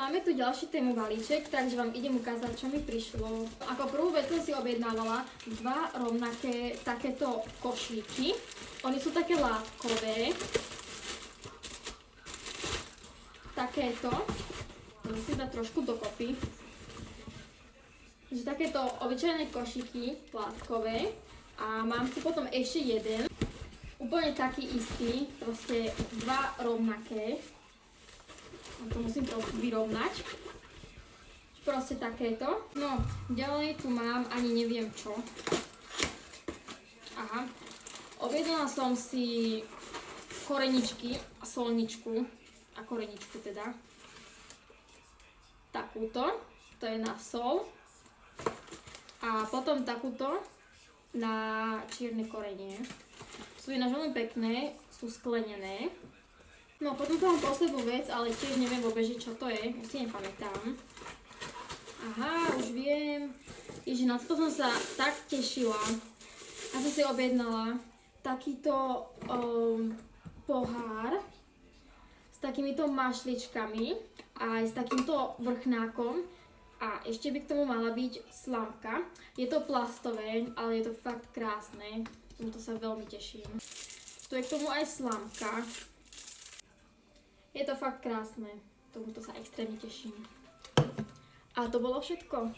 máme tu ďalší tému balíček, takže vám idem ukázať, čo mi prišlo. Ako prvú vec som si objednávala dva rovnaké takéto košíky. Oni sú také látkové. Takéto. Musím dať trošku dokopy. Takže takéto obyčajné košíky látkové. A mám tu potom ešte jeden. Úplne taký istý. Proste dva rovnaké. To musím trošku vyrovnať. Proste takéto. No, ďalej tu mám ani neviem čo. Aha. Objednala som si koreničky a solničku. A koreničku teda. Takúto. To je na sol. A potom takúto na čierne korenie. Sú ináč veľmi pekné. Sú sklenené. No potom tu mám poslednú vec, ale tiež neviem vôbec, čo to je, už si nepamätám. Aha, už viem. Ježi, na to som sa tak tešila. A som si objednala takýto pohár s takýmito mašličkami a aj s takýmto vrchnákom. A ešte by k tomu mala byť slamka. Je to plastové, ale je to fakt krásne. Tomuto sa veľmi teším. Tu je k tomu aj slamka. Je to fakt krásne. Tomuto sa extrémne teším. A to bolo všetko.